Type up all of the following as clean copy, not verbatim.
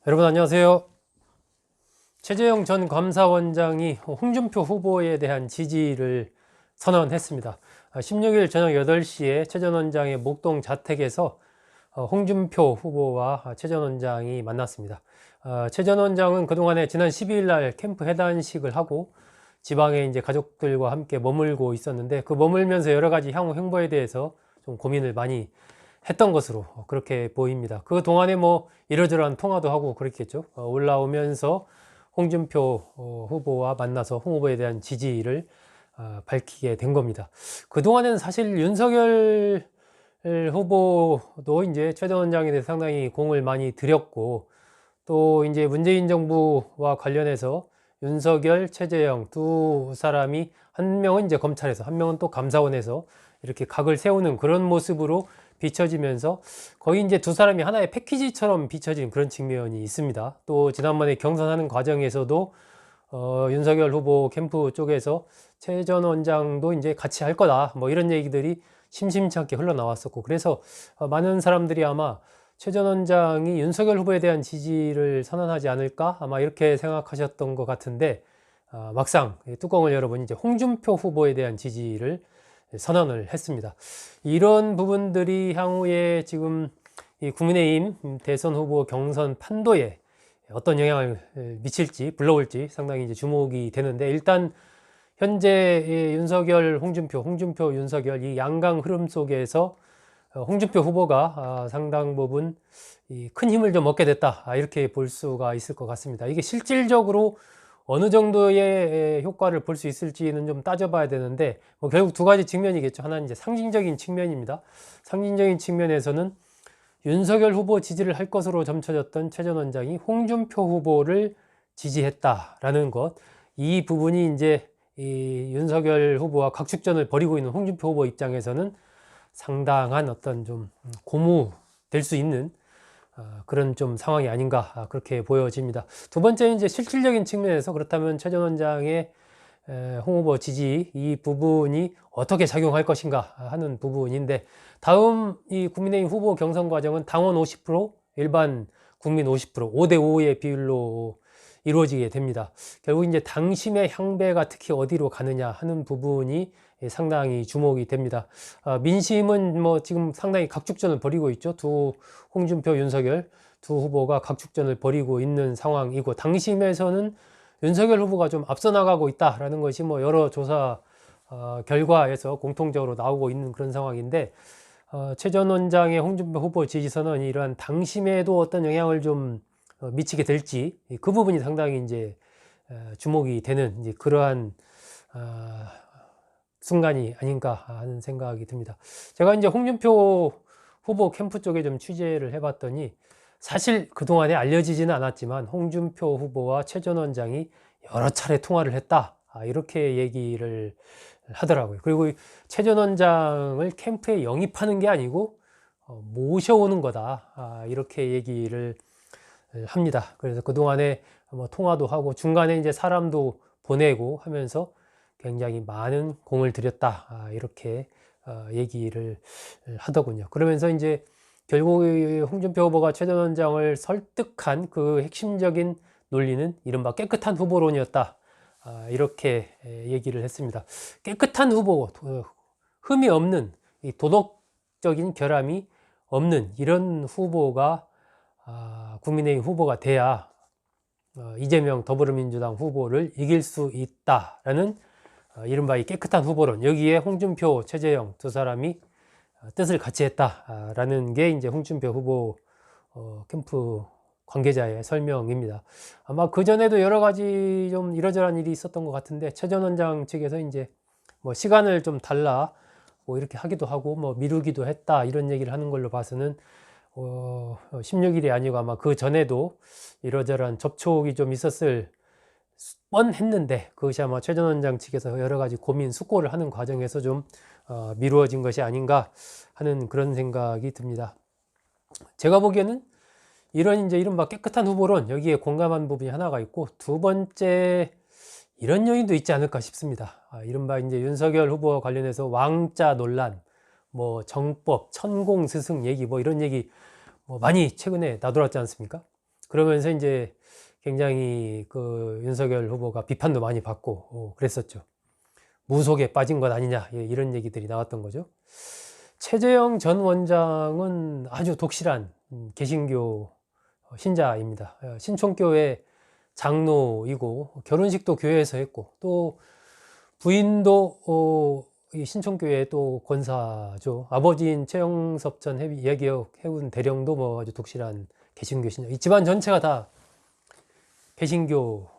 여러분 안녕하세요. 최재형 전 감사원장이 홍준표 후보에 대한 지지를 선언했습니다. 16일 저녁 8시에 최 전 원장의 목동 자택에서 홍준표 후보와 최 전 원장이 만났습니다. 최 전 원장은 그동안에 지난 12일 날 캠프 해단식을 하고 지방에 이제 가족들과 함께 머물고 있었는데, 그 머물면서 여러 가지 향후 행보에 대해서 좀 고민을 많이 했던 것으로 그렇게 보입니다. 그 동안에 뭐 이러저러한 통화도 하고 그랬겠죠. 올라오면서 홍준표 후보와 만나서 홍 후보에 대한 지지를 밝히게 된 겁니다. 그 동안에는 사실 윤석열 후보도 이제 최 전 원장에 대해서 상당히 공을 많이 들였고, 또 이제 문재인 정부와 관련해서 윤석열, 최재형 두 사람이, 한 명은 이제 검찰에서, 한 명은 또 감사원에서 이렇게 각을 세우는 그런 모습으로 비춰지면서 거의 이제 두 사람이 하나의 패키지처럼 비춰진 그런 측면이 있습니다. 또 지난번에 경선하는 과정에서도 윤석열 후보 캠프 쪽에서 최 전 원장도 이제 같이 할 거다, 뭐 이런 얘기들이 심심치 않게 흘러나왔었고, 그래서 많은 사람들이 아마 최 전 원장이 윤석열 후보에 대한 지지를 선언하지 않을까, 아마 이렇게 생각하셨던 것 같은데, 막상 뚜껑을 열어보니 이제 홍준표 후보에 대한 지지를 선언을 했습니다. 이런 부분들이 향후에 지금 이 국민의힘 대선 후보 경선 판도에 어떤 영향을 미칠지, 불러올지 상당히 이제 주목이 되는데, 일단 현재 윤석열, 홍준표, 윤석열 이 양강 흐름 속에서 홍준표 후보가 상당 부분 큰 힘을 좀 얻게 됐다, 이렇게 볼 수가 있을 것 같습니다. 이게 실질적으로 어느 정도의 효과를 볼 수 있을지는 좀 따져봐야 되는데, 뭐 결국 두 가지 측면이겠죠. 하나는 이제 상징적인 측면입니다. 상징적인 측면에서는 윤석열 후보 지지를 할 것으로 점쳐졌던 최 전 원장이 홍준표 후보를 지지했다라는 것, 이 부분이 이제 이 윤석열 후보와 각축전을 벌이고 있는 홍준표 후보 입장에서는 상당한 어떤 좀 고무될 수 있는 그런 좀 상황이 아닌가, 그렇게 보여집니다. 두 번째는 이제 실질적인 측면에서, 그렇다면 최 전 원장의 홍 후보 지지, 이 부분이 어떻게 작용할 것인가 하는 부분인데, 다음 이 국민의힘 후보 경선 과정은 당원 50%, 일반 국민 50%, 5대5의 비율로 이루어지게 됩니다. 결국 이제 당심의 향배가 특히 어디로 가느냐 하는 부분이 상당히 주목이 됩니다. 민심은 뭐 지금 상당히 각축전을 벌이고 있죠. 홍준표, 윤석열 두 후보가 각축전을 벌이고 있는 상황이고, 당심에서는 윤석열 후보가 좀 앞서 나가고 있다라는 것이 뭐 여러 조사 결과에서 공통적으로 나오고 있는 그런 상황인데, 최 전 원장의 홍준표 후보 지지 선언이 이러한 당심에도 어떤 영향을 좀 미치게 될지, 그 부분이 상당히 이제 주목이 되는 이제 그러한 순간이 아닌가 하는 생각이 듭니다. 제가 이제 홍준표 후보 캠프 쪽에 좀 취재를 해봤더니, 사실 그동안에 알려지지는 않았지만 홍준표 후보와 최 전 원장이 여러 차례 통화를 했다, 이렇게 얘기를 하더라고요. 그리고 최 전 원장을 캠프에 영입하는 게 아니고 모셔오는 거다, 이렇게 얘기를 합니다. 그래서 그동안에 뭐 통화도 하고 중간에 이제 사람도 보내고 하면서 굉장히 많은 공을 들였다, 이렇게 얘기를 하더군요. 그러면서 이제 결국 홍준표 후보가 최 전 원장을 설득한 그 핵심적인 논리는 이른바 깨끗한 후보론이었다, 이렇게 얘기를 했습니다. 깨끗한 후보, 흠이 없는, 도덕적인 결함이 없는 이런 후보가 국민의힘 후보가 돼야 이재명 더불어민주당 후보를 이길 수 있다라는 이른바 이 깨끗한 후보론, 여기에 홍준표, 최재형 두 사람이 뜻을 같이 했다라는 게 이제 홍준표 후보 캠프 관계자의 설명입니다. 아마 그 전에도 여러 가지 좀 이러저러한 일이 있었던 것 같은데, 최 전 원장 측에서 이제 뭐 시간을 좀 달라 뭐 이렇게 하기도 하고 뭐 미루기도 했다, 이런 얘기를 하는 걸로 봐서는 16일이 아니고 아마 그 전에도 이러저러한 접촉이 좀 있었을 뻔했는데, 그것이 아마 최 전 원장 측에서 여러 가지 고민, 숙고를 하는 과정에서 좀 미루어진 것이 아닌가 하는 그런 생각이 듭니다. 제가 보기에는 이런 이제 이른바 깨끗한 후보론, 여기에 공감한 부분이 하나가 있고, 두 번째 이런 요인도 있지 않을까 싶습니다. 이른바 이제 윤석열 후보와 관련해서 왕자 논란, 뭐 정법, 천공 스승 얘기, 뭐 이런 얘기 뭐 많이 최근에 나돌았지 않습니까? 그러면서 이제 굉장히 그 윤석열 후보가 비판도 많이 받고 그랬었죠. 무속에 빠진 것 아니냐, 예, 이런 얘기들이 나왔던 거죠. 최재형 전 원장은 아주 독실한 개신교 신자입니다. 신촌교회 장로이고 결혼식도 교회에서 했고 또 부인도 이 신촌교회 또 권사죠. 아버지인 최영섭 전 예기역 해운 대령도 뭐 아주 독실한 개신교 신자. 이 집안 전체가 다 개신교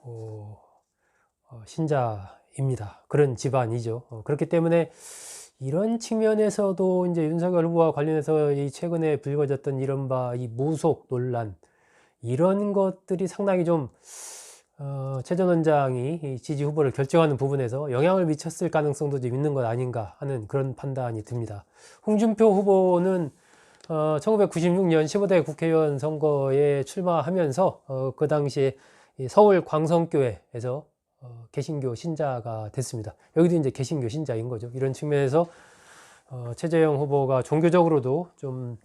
신자입니다. 그런 집안이죠. 그렇기 때문에 이런 측면에서도 이제 윤석열 후보와 관련해서 이 최근에 불거졌던 이른바 이 무속 논란, 이런 것들이 상당히 좀 최 전 원장이 이 지지 후보를 결정하는 부분에서 영향을 미쳤을 가능성도 좀 있는 것 아닌가 하는 그런 판단이 듭니다. 홍준표 후보는 1996년 15대 국회의원 선거에 출마하면서 그 당시에 서울 광성교회에서 개신교 신자가 됐습니다. 여기도 이제 개신교 신자인 거죠. 이런 측면에서 최재형 후보가 종교적으로도 좀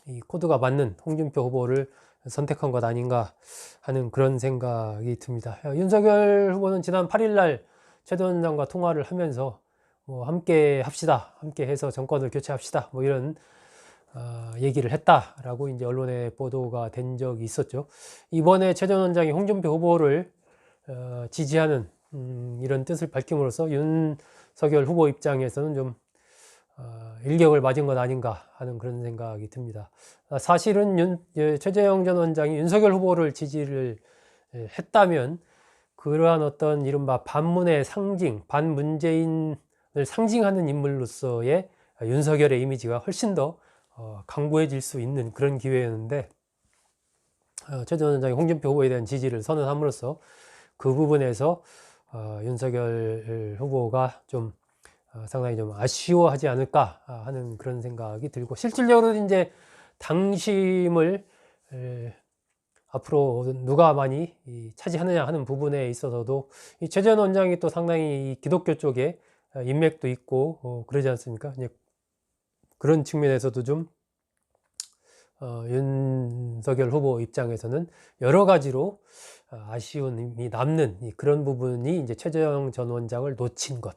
이 코드가 맞는 홍준표 후보를 선택한 것 아닌가 하는 그런 생각이 듭니다. 윤석열 후보는 지난 8일 날 최 전 원장과 통화를 하면서 뭐 함께 합시다, 함께 해서 정권을 교체합시다, 뭐 이런 얘기를 했다라고 이제 언론에 보도가 된 적이 있었죠. 이번에 최 전 원장이 홍준표 후보를 지지하는 이런 뜻을 밝힘으로써 윤석열 후보 입장에서는 좀 일격을 맞은 것 아닌가 하는 그런 생각이 듭니다. 사실은 최재형 전 원장이 윤석열 후보를 지지를 했다면 그러한 어떤 이른바 반문의 상징, 반문재인을 상징하는 인물로서의 윤석열의 이미지가 훨씬 더 강고해질 수 있는 그런 기회였는데 최 전 원장이 홍준표 후보에 대한 지지를 선언함으로써 그 부분에서 윤석열 후보가 좀 상당히 좀 아쉬워하지 않을까 하는 그런 생각이 들고, 실질적으로 이제 당심을 앞으로 누가 많이 차지하느냐 하는 부분에 있어서도 이 최 전 원장이 또 상당히 기독교 쪽에 인맥도 있고 그러지 않습니까? 이제 그런 측면에서도 좀 윤석열 후보 입장에서는 여러 가지로 아쉬움이 남는 그런 부분이 이제 최재형 전 원장을 놓친 것,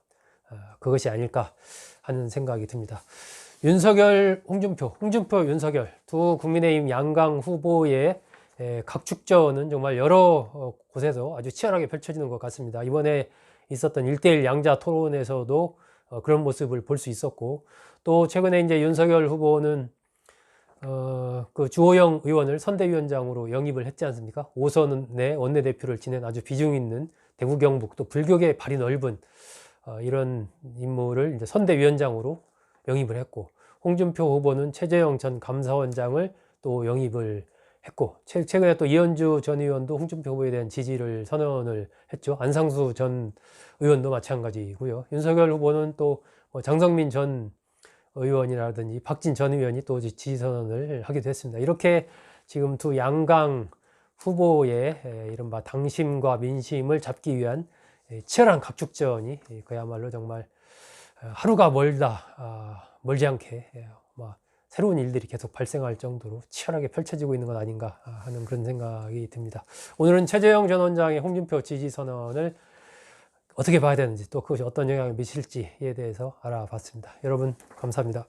그것이 아닐까 하는 생각이 듭니다. 윤석열, 홍준표, 윤석열 두 국민의힘 양강 후보의 각축전은 정말 여러 곳에서 아주 치열하게 펼쳐지는 것 같습니다. 이번에 있었던 1대1 양자 토론에서도 그런 모습을 볼 수 있었고, 또 최근에 이제 윤석열 후보는 그 주호영 의원을 선대위원장으로 영입을 했지 않습니까? 5선의 원내대표를 지낸 아주 비중 있는 대구 경북 또 불교계 발이 넓은 이런 인물을 이제 선대위원장으로 영입을 했고, 홍준표 후보는 최재형 전 감사원장을 또 영입을 했고, 최근에 또 이현주 전 의원도 홍준표 후보에 대한 지지를 선언을 했죠. 안상수 전 의원도 마찬가지고요. 윤석열 후보는 또 장성민 전 의원이라든지 박진 전 의원이 또 지지 선언을 하기도 했습니다. 이렇게 지금 두 양강 후보의 이른바 당심과 민심을 잡기 위한 치열한 각축전이 그야말로 정말 하루가 멀지 않게 새로운 일들이 계속 발생할 정도로 치열하게 펼쳐지고 있는 것 아닌가 하는 그런 생각이 듭니다. 오늘은 최재형 전 원장의 홍준표 지지 선언을 어떻게 봐야 되는지, 또 그것이 어떤 영향을 미칠지에 대해서 알아봤습니다. 여러분 감사합니다.